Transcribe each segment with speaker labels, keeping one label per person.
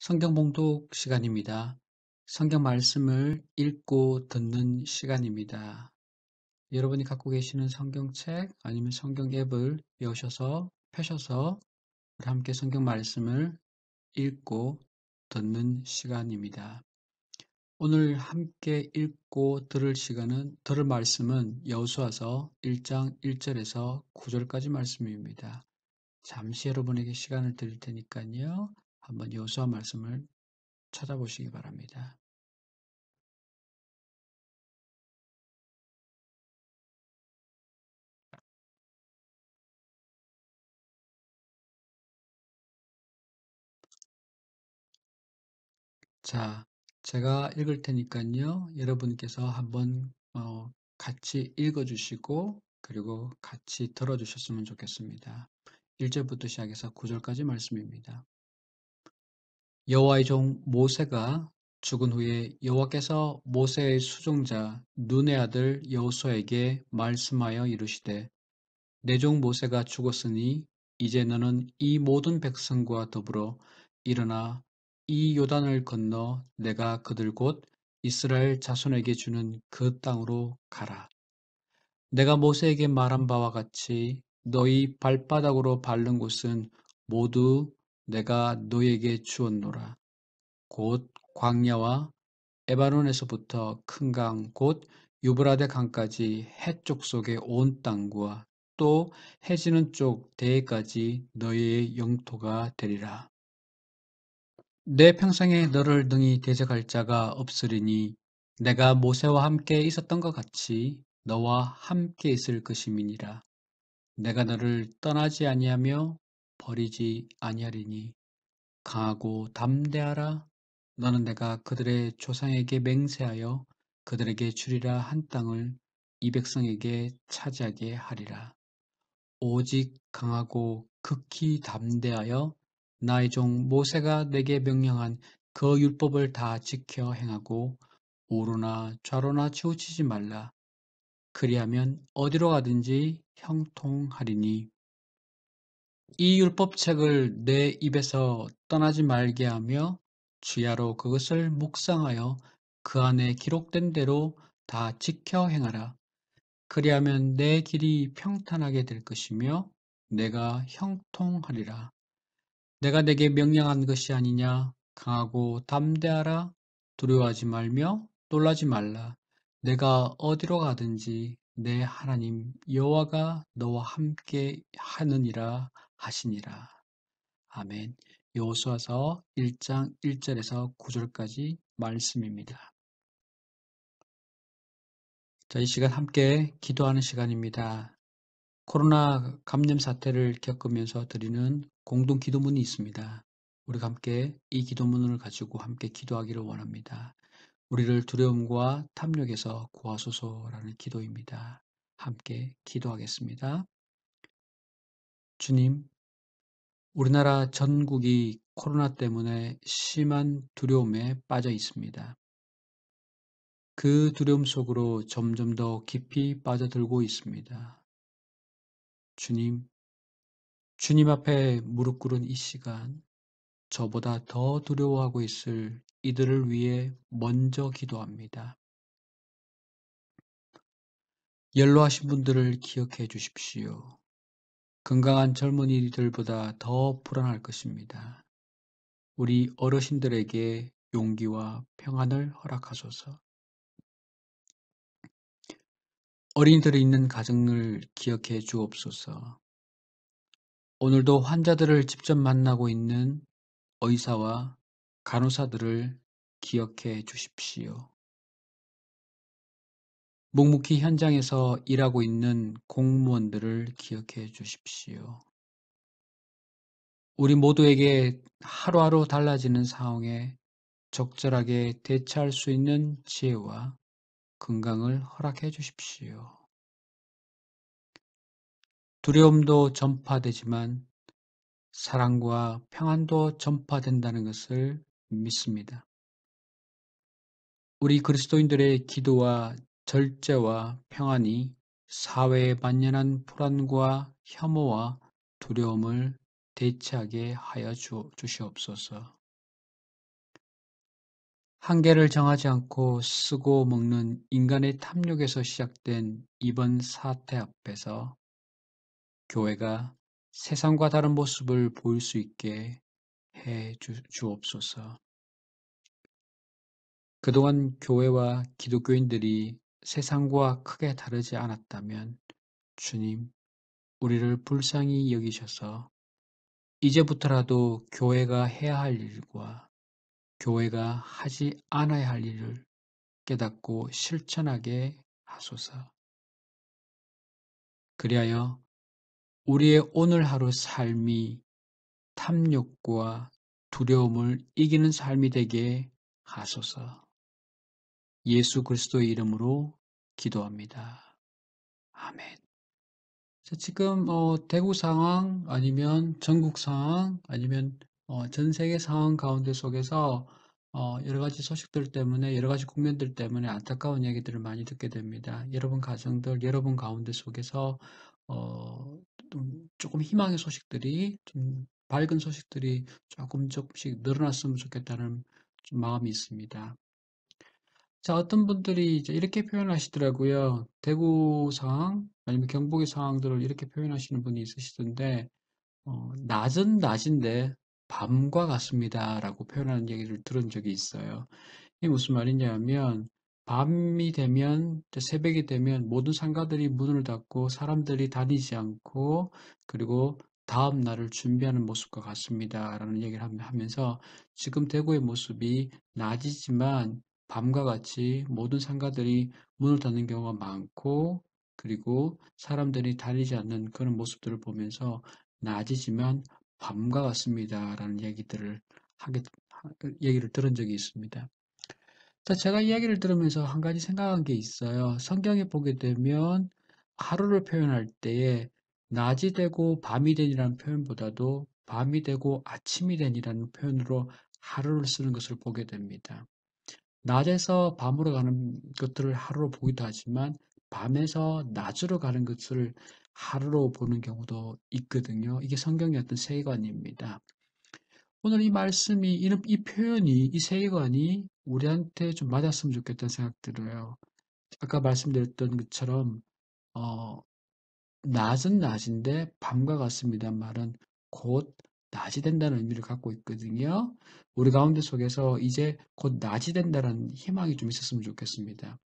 Speaker 1: 성경 봉독 시간입니다. 성경 말씀을 읽고 듣는 시간입니다. 여러분이 갖고 계시는 성경책 아니면 성경 앱을 여셔서 펴셔서 우리 함께 성경 말씀을 읽고 듣는 시간입니다. 오늘 함께 읽고 들을 말씀은 여호수아서 1장 1절에서 9절까지 말씀입니다. 잠시 여러분에게 시간을 드릴 테니까요. 한번 여호수아 말씀을 찾아보시기 바랍니다. 자, 제가 읽을 테니까요. 여러분께서 한번 같이 읽어주시고 그리고 같이 들어주셨으면 좋겠습니다. 1절부터 시작해서 9절까지 말씀입니다. 여호와의 종 모세가 죽은 후에 여호와께서 모세의 수종자 눈의 아들 여호수아에게 말씀하여 이르시되 내 종 모세가 죽었으니 이제 너는 이 모든 백성과 더불어 일어나 이 요단을 건너 내가 그들 곧 이스라엘 자손에게 주는 그 땅으로 가라. 내가 모세에게 말한 바와 같이 너희 발바닥으로 밟는 곳은 모두 내가 너희에게 주었노라. 곧 광야와 에바론에서부터 큰 강, 곧 유브라데 강까지 해쪽 속의 온 땅과 또 해지는 쪽 대해까지 너희의 영토가 되리라. 내 평생에 너를 능히 대적할 자가 없으리니 내가 모세와 함께 있었던 것 같이 너와 함께 있을 것임이니라. 내가 너를 떠나지 아니하며 버리지 아니하리니 강하고 담대하라. 너는 내가 그들의 조상에게 맹세하여 그들에게 주리라 한 땅을 이 백성에게 차지하게 하리라. 오직 강하고 극히 담대하여 나의 종 모세가 내게 명령한 그 율법을 다 지켜 행하고 우로나 좌로나 치우치지 말라. 그리하면 어디로 가든지 형통하리니 이 율법책을 내 입에서 떠나지 말게 하며 주야로 그것을 묵상하여 그 안에 기록된 대로 다 지켜 행하라. 그리하면 내 길이 평탄하게 될 것이며 내가 형통하리라. 내가 내게 명령한 것이 아니냐. 강하고 담대하라. 두려워하지 말며 놀라지 말라. 내가 어디로 가든지 내 하나님 여호와가 너와 함께 하느니라 하시니라. 아멘. 여호수아서 1장 1절에서 9절까지 말씀입니다. 자, 이 시간 함께 기도하는 시간입니다. 코로나 감염 사태를 겪으면서 드리는 공동 기도문이 있습니다. 우리가 함께 이 기도문을 가지고 함께 기도하기를 원합니다. 우리를 두려움과 탐욕에서 구하소서라는 기도입니다. 함께 기도하겠습니다. 주님, 우리나라 전국이 코로나 때문에 심한 두려움에 빠져 있습니다. 그 두려움 속으로 점점 더 깊이 빠져들고 있습니다. 주님, 주님 앞에 무릎 꿇은 이 시간, 저보다 더 두려워하고 있을 이들을 위해 먼저 기도합니다. 연로하신 분들을 기억해 주십시오. 건강한 젊은이들보다 더 불안할 것입니다. 우리 어르신들에게 용기와 평안을 허락하소서. 어린이들이 있는 가정을 기억해 주옵소서. 오늘도 환자들을 직접 만나고 있는 의사와 간호사들을 기억해 주십시오. 묵묵히 현장에서 일하고 있는 공무원들을 기억해 주십시오. 우리 모두에게 하루하루 달라지는 상황에 적절하게 대처할 수 있는 지혜와 건강을 허락해 주십시오. 두려움도 전파되지만 사랑과 평안도 전파된다는 것을 믿습니다. 우리 그리스도인들의 기도와 절제와 평안이 사회에 만연한 불안과 혐오와 두려움을 대체하게 하여 주시옵소서. 한계를 정하지 않고 쓰고 먹는 인간의 탐욕에서 시작된 이번 사태 앞에서 교회가 세상과 다른 모습을 보일 수 있게 해 주옵소서. 그동안 교회와 기독교인들이 세상과 크게 다르지 않았다면 주님, 우리를 불쌍히 여기셔서 이제부터라도 교회가 해야 할 일과 교회가 하지 않아야 할 일을 깨닫고 실천하게 하소서. 그리하여 우리의 오늘 하루 삶이 탐욕과 두려움을 이기는 삶이 되게 하소서. 예수 그리스도의 이름으로 기도합니다. 아멘. 자, 지금 대구 상황 아니면 전국 상황 아니면 전 세계 상황 가운데 속에서 여러 가지 소식들 때문에 여러 가지 국면들 때문에 안타까운 얘기들을 많이 듣게 됩니다. 여러분 가정들, 여러분 가운데 속에서 좀 조금 희망의 소식들이 좀 밝은 소식들이 조금 조금씩 늘어났으면 좋겠다는 좀 마음이 있습니다. 자, 어떤 분들이 이제 이렇게 표현하시더라고요. 대구 상황 아니면 경북의 상황들을 이렇게 표현하시는 분이 있으시던데, 낮은 낮인데 밤과 같습니다라고 표현하는 얘기를 들은 적이 있어요. 이게 무슨 말이냐면 밤이 되면 새벽이 되면 모든 상가들이 문을 닫고 사람들이 다니지 않고 그리고 다음 날을 준비하는 모습과 같습니다라는 얘기를 하면서 지금 대구의 모습이 낮이지만 밤과 같이 모든 상가들이 문을 닫는 경우가 많고 그리고 사람들이 다니지 않는 그런 모습들을 보면서 낮이지만 밤과 같습니다라는 얘기를 들은 적이 있습니다. 자, 제가 이야기를 들으면서 한 가지 생각한 게 있어요. 성경에 보게 되면 하루를 표현할 때에 낮이 되고 밤이 되니라는 표현보다도 밤이 되고 아침이 되니라는 표현으로 하루를 쓰는 것을 보게 됩니다. 낮에서 밤으로 가는 것들을 하루로 보기도 하지만 밤에서 낮으로 가는 것을 하루로 보는 경우도 있거든요. 이게 성경의 어떤 세계관입니다. 오늘 이 말씀이, 이 표현이, 이 세계관이 우리한테 좀 맞았으면 좋겠다는 생각 들어요. 아까 말씀드렸던 것처럼, 어, 낮은 낮인데 밤과 같습니다. 말은 곧 낮이 된다는 의미를 갖고 있거든요. 우리 가운데 속에서 이제 곧 낮이 된다는 희망이 좀 있었으면 좋겠습니다.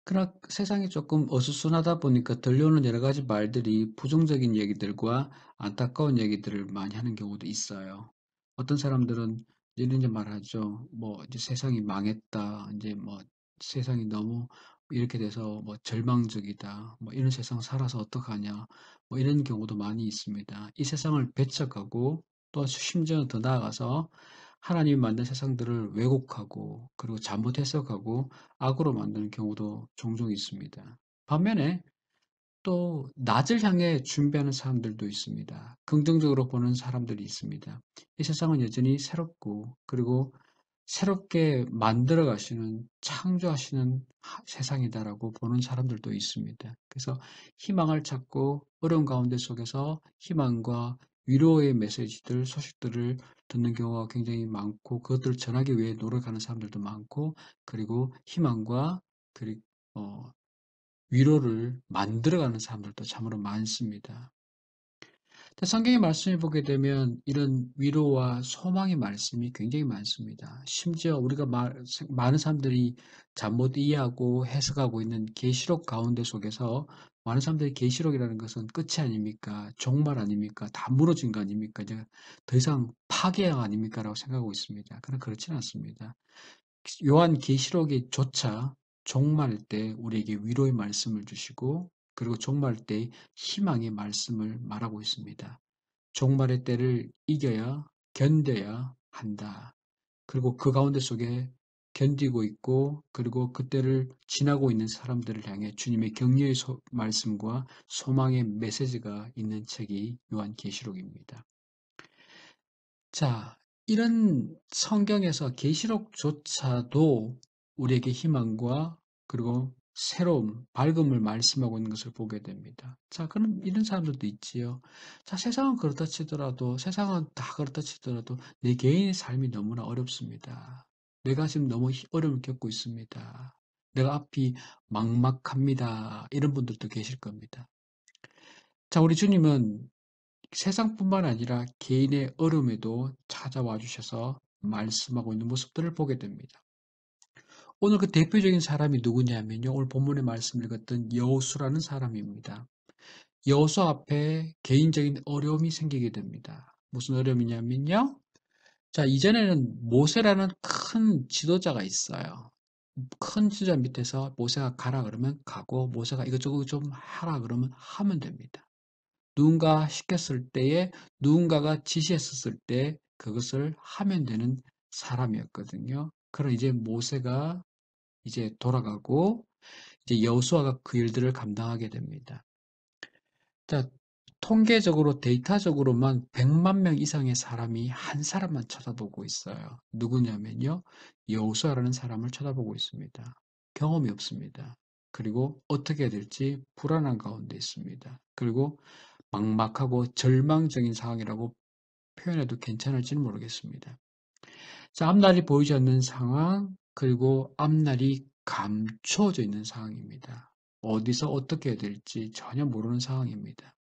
Speaker 1: 그러나 세상이 조금 어수선하다 보니까 들려오는 여러 가지 말들이 부정적인 얘기들과 안타까운 얘기들을 많이 하는 경우도 있어요. 어떤 사람들은 이런 말하죠. 뭐 이제 세상이 망했다. 이제 뭐 세상이 너무 이렇게 돼서 뭐 절망적이다. 뭐 이런 세상 살아서 어떡하냐. 뭐 이런 경우도 많이 있습니다. 이 세상을 배척하고 또 심지어 더 나아가서 하나님이 만든 세상들을 왜곡하고 그리고 잘못 해석하고 악으로 만드는 경우도 종종 있습니다. 반면에 또 낮을 향해 준비하는 사람들도 있습니다. 긍정적으로 보는 사람들이 있습니다. 이 세상은 여전히 새롭고 그리고 새롭게 만들어 가시는 창조하시는 세상이다라고 보는 사람들도 있습니다. 그래서 희망을 찾고 어려운 가운데 속에서 희망과 위로의 메시지들, 소식들을 듣는 경우가 굉장히 많고 그것들을 전하기 위해 노력하는 사람들도 많고 그리고 희망과 그리고 위로를 만들어가는 사람들도 참으로 많습니다. 성경의 말씀을 보게 되면 이런 위로와 소망의 말씀이 굉장히 많습니다. 심지어 우리가 많은 사람들이 잘못 이해하고 해석하고 있는 계시록 가운데 속에서 많은 사람들이 계시록이라는 것은 끝이 아닙니까? 종말 아닙니까? 다 무너진 거 아닙니까? 이제 더 이상 파괴가 아닙니까? 라고 생각하고 있습니다. 그러나 그렇지는 않습니다. 요한 계시록이 조차 종말 때 우리에게 위로의 말씀을 주시고 그리고 종말 때 희망의 말씀을 말하고 있습니다. 종말의 때를 이겨야 견뎌야 한다. 그리고 그 가운데 속에 견디고 있고 그리고 그때를 지나고 있는 사람들을 향해 주님의 격려의 말씀과 소망의 메시지가 있는 책이 요한계시록입니다. 자, 이런 성경에서 계시록조차도 우리에게 희망과 그리고 새로움, 밝음을 말씀하고 있는 것을 보게 됩니다. 자, 그럼 이런 사람들도 있지요. 자, 세상은 그렇다 치더라도, 세상은 다 그렇다 치더라도 내 개인의 삶이 너무나 어렵습니다. 내가 지금 너무 어려움을 겪고 있습니다. 내가 앞이 막막합니다. 이런 분들도 계실 겁니다. 자, 우리 주님은 세상뿐만 아니라 개인의 어려움에도 찾아와 주셔서 말씀하고 있는 모습들을 보게 됩니다. 오늘 그 대표적인 사람이 누구냐면요. 오늘 본문의 말씀 읽었던 여호수라는 사람입니다. 여호수 앞에 개인적인 어려움이 생기게 됩니다. 무슨 어려움이냐면요. 자, 이전에는 모세라는 큰 지도자가 있어요. 큰 지도자 밑에서 모세가 가라 그러면 가고 모세가 이것저것 좀 하라 그러면 하면 됩니다. 누군가 시켰을 때에 누군가가 지시했었을 때 그것을 하면 되는 사람이었거든요. 그럼 이제 모세가 이제 돌아가고 이제 여호수아가 그 일들을 감당하게 됩니다. 자, 통계적으로 데이터적으로만 100만 명 이상의 사람이 한 사람만 쳐다보고 있어요. 누구냐면요. 여호수아라는 사람을 쳐다보고 있습니다. 경험이 없습니다. 그리고 어떻게 해야 될지 불안한 가운데 있습니다. 그리고 막막하고 절망적인 상황이라고 표현해도 괜찮을지는 모르겠습니다. 자, 앞날이 보이지 않는 상황, 그리고 앞날이 감춰져 있는 상황입니다. 어디서 어떻게 해야 될지 전혀 모르는 상황입니다.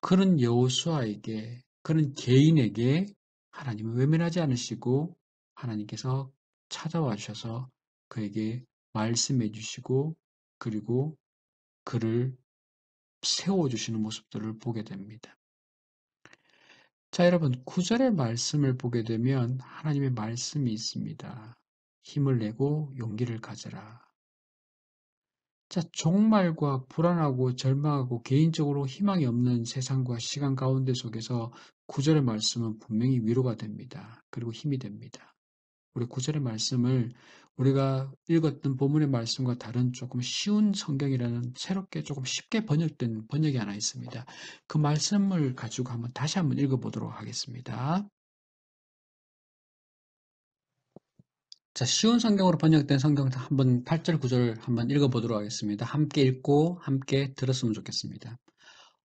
Speaker 1: 그런 여호수아에게, 그런 개인에게 하나님은 외면하지 않으시고 하나님께서 찾아와 주셔서 그에게 말씀해 주시고 그리고 그를 세워 주시는 모습들을 보게 됩니다. 자, 여러분, 9절의 말씀을 보게 되면 하나님의 말씀이 있습니다. 힘을 내고 용기를 가져라. 자, 종말과 불안하고 절망하고 개인적으로 희망이 없는 세상과 시간 가운데 속에서 9절의 말씀은 분명히 위로가 됩니다. 그리고 힘이 됩니다. 우리 9절의 말씀을 우리가 읽었던 본문의 말씀과 다른 조금 쉬운 성경이라는 새롭게 조금 쉽게 번역된 번역이 하나 있습니다. 그 말씀을 가지고 다시 한번 읽어보도록 하겠습니다. 자, 쉬운 성경으로 번역된 성경 한번 8절, 9절 한번 읽어보도록 하겠습니다. 함께 읽고 함께 들었으면 좋겠습니다.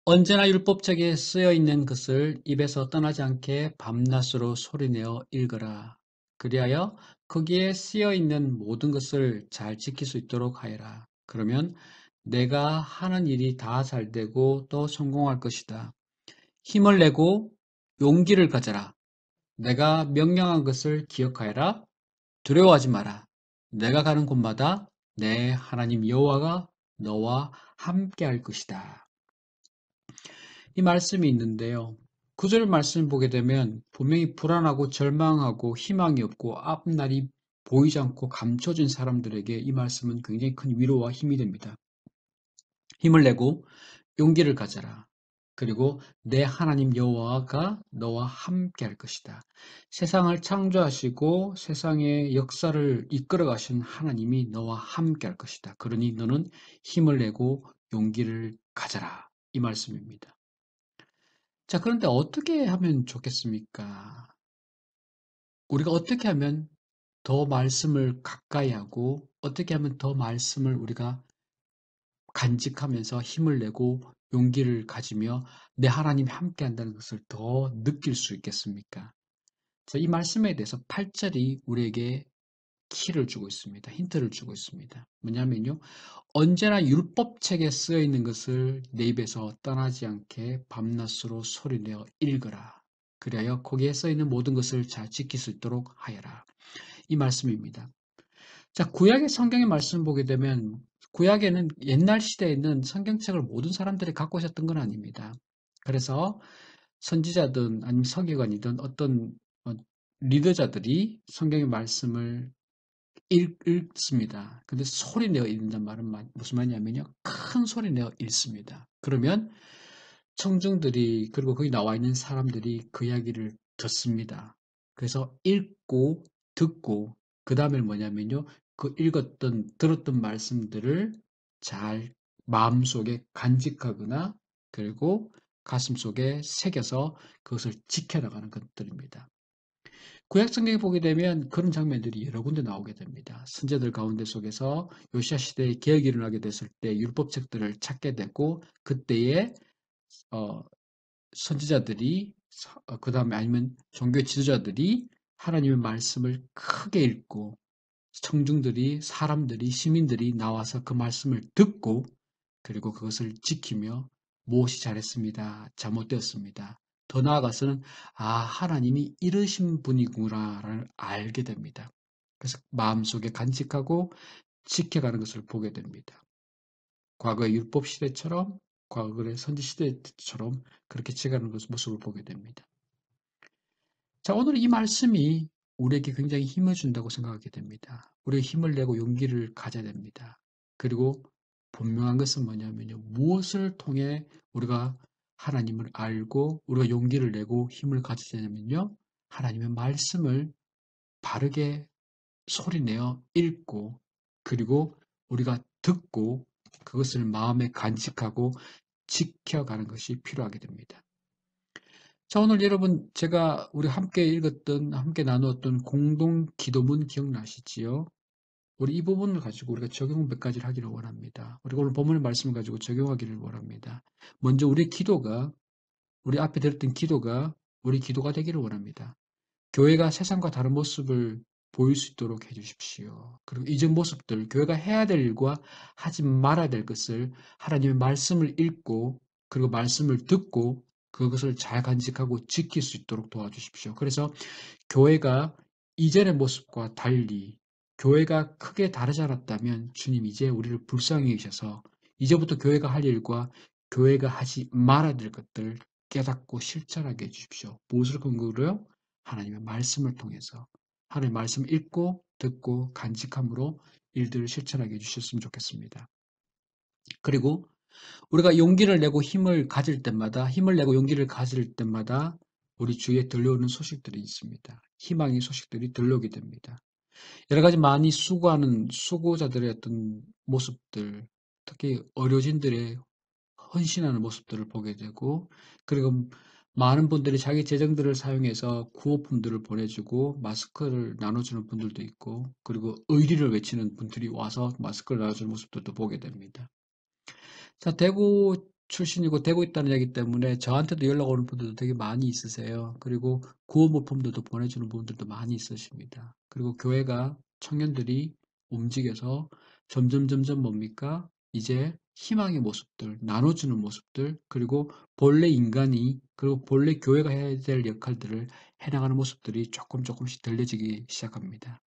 Speaker 1: 언제나 율법책에 쓰여 있는 것을 입에서 떠나지 않게 밤낮으로 소리내어 읽어라. 그리하여 거기에 쓰여 있는 모든 것을 잘 지킬 수 있도록 하여라. 그러면 내가 하는 일이 다 잘되고 또 성공할 것이다. 힘을 내고 용기를 가져라. 내가 명령한 것을 기억하여라. 두려워하지 마라. 내가 가는 곳마다 내 하나님 여호와가 너와 함께 할 것이다. 이 말씀이 있는데요. 구절 말씀을 보게 되면 분명히 불안하고 절망하고 희망이 없고 앞날이 보이지 않고 감춰진 사람들에게 이 말씀은 굉장히 큰 위로와 힘이 됩니다. 힘을 내고 용기를 가져라. 그리고 내 하나님 여호와가 너와 함께 할 것이다. 세상을 창조하시고 세상의 역사를 이끌어 가신 하나님이 너와 함께 할 것이다. 그러니 너는 힘을 내고 용기를 가져라. 이 말씀입니다. 자, 그런데 어떻게 하면 좋겠습니까? 우리가 어떻게 하면 더 말씀을 가까이 하고 어떻게 하면 더 말씀을 우리가 간직하면서 힘을 내고 용기를 가지며 내 하나님이 함께 한다는 것을 더 느낄 수 있겠습니까? 자, 이 말씀에 대해서 8절이 우리에게 키를 주고 있습니다. 힌트를 주고 있습니다. 뭐냐면요. 언제나 율법책에 쓰여 있는 것을 내 입에서 떠나지 않게 밤낮으로 소리내어 읽어라. 그리하여 거기에 써 있는 모든 것을 잘 지킬 수 있도록 하여라. 이 말씀입니다. 자, 구약의 성경의 말씀 보게 되면 구약에는 옛날 시대에는 성경책을 모든 사람들이 갖고 있었던 건 아닙니다. 그래서 선지자든 아니면 서기관이든 어떤 리더자들이 성경의 말씀을 읽습니다. 근데 소리 내어 읽는단 말은 무슨 말이냐면요. 큰 소리 내어 읽습니다. 그러면 청중들이 그리고 거기 나와 있는 사람들이 그 이야기를 듣습니다. 그래서 읽고 듣고 그 다음에 뭐냐면요. 그 읽었던 들었던 말씀들을 잘 마음속에 간직하거나 그리고 가슴속에 새겨서 그것을 지켜나가는 것들입니다. 구약 성경에 보게 되면 그런 장면들이 여러 군데 나오게 됩니다. 선지자들 가운데 속에서 요시아 시대에 개혁이 일어나게 됐을 때 율법책들을 찾게 됐고 그때에 어, 선지자들이 그 다음에 아니면 종교 지도자들이 하나님의 말씀을 크게 읽고 청중들이, 사람들이, 시민들이 나와서 그 말씀을 듣고 그리고 그것을 지키며 무엇이 잘했습니다. 잘못되었습니다. 더 나아가서는 하나님이 이러신 분이구나를 알게 됩니다. 그래서 마음속에 간직하고 지켜가는 것을 보게 됩니다. 과거의 율법 시대처럼 과거의 선지 시대처럼 그렇게 지켜가는 모습을 보게 됩니다. 자, 오늘 이 말씀이 우리에게 굉장히 힘을 준다고 생각하게 됩니다. 우리가 힘을 내고 용기를 가져야 됩니다. 그리고 분명한 것은 뭐냐면요. 무엇을 통해 우리가 하나님을 알고 우리가 용기를 내고 힘을 가지냐면요. 하나님의 말씀을 바르게 소리내어 읽고 그리고 우리가 듣고 그것을 마음에 간직하고 지켜가는 것이 필요하게 됩니다. 자, 오늘 여러분 제가 우리 함께 읽었던 함께 나누었던 공동 기도문 기억나시지요? 우리 이 부분을 가지고 우리가 적용 몇 가지를 하기를 원합니다. 그리고 오늘 본문의 말씀을 가지고 적용하기를 원합니다. 먼저 우리 기도가 우리 앞에 들었던 기도가 우리 기도가 되기를 원합니다. 교회가 세상과 다른 모습을 보일 수 있도록 해주십시오. 그리고 이전 모습들, 교회가 해야 될 일과 하지 말아야 될 것을 하나님의 말씀을 읽고 그리고 말씀을 듣고 그것을 잘 간직하고 지킬 수 있도록 도와주십시오. 그래서 교회가 이전의 모습과 달리 교회가 크게 다르지 않았다면 주님 이제 우리를 불쌍히 여기셔서 이제부터 교회가 할 일과 교회가 하지 말아야 될 것들 깨닫고 실천하게 해주십시오. 무엇을 근거로요? 하나님의 말씀을 통해서 하나님의 말씀을 읽고 듣고 간직함으로 일들을 실천하게 해주셨으면 좋겠습니다. 그리고 우리가 용기를 내고 힘을 내고 용기를 가질 때마다 우리 주위에 들려오는 소식들이 있습니다. 희망의 소식들이 들려오게 됩니다. 여러 가지 많이 수고하는 수고자들의 어떤 모습들, 특히 의료진들의 헌신하는 모습들을 보게 되고, 그리고 많은 분들이 자기 재정들을 사용해서 구호품들을 보내주고 마스크를 나눠주는 분들도 있고, 그리고 의리를 외치는 분들이 와서 마스크를 나눠주는 모습들도 보게 됩니다. 자, 대구 출신이고 대구 있다는 얘기 때문에 저한테도 연락 오는 분들도 되게 많이 있으세요. 그리고 구호 모품들도 보내주는 분들도 많이 있으십니다. 그리고 교회가 청년들이 움직여서 점점 뭡니까? 이제 희망의 모습들, 나눠주는 모습들, 그리고 본래 인간이, 그리고 본래 교회가 해야 될 역할들을 해나가는 모습들이 조금씩 들려지기 시작합니다.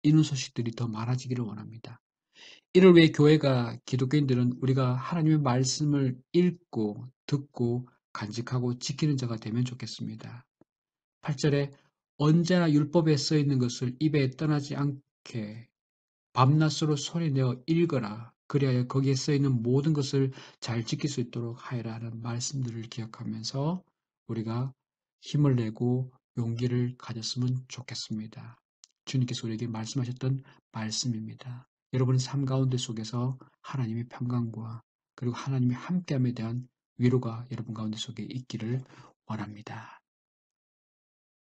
Speaker 1: 이런 소식들이 더 많아지기를 원합니다. 이를 위해 교회가 기독교인들은 우리가 하나님의 말씀을 읽고 듣고 간직하고 지키는 자가 되면 좋겠습니다. 8절에 언제나 율법에 써 있는 것을 입에 떠나지 않게 밤낮으로 소리내어 읽어라. 그리하여 거기에 써 있는 모든 것을 잘 지킬 수 있도록 하여라 하는 말씀들을 기억하면서 우리가 힘을 내고 용기를 가졌으면 좋겠습니다. 주님께서 우리에게 말씀하셨던 말씀입니다. 여러분의 삶 가운데 속에서 하나님의 평강과 그리고 하나님의 함께함에 대한 위로가 여러분 가운데 속에 있기를 원합니다.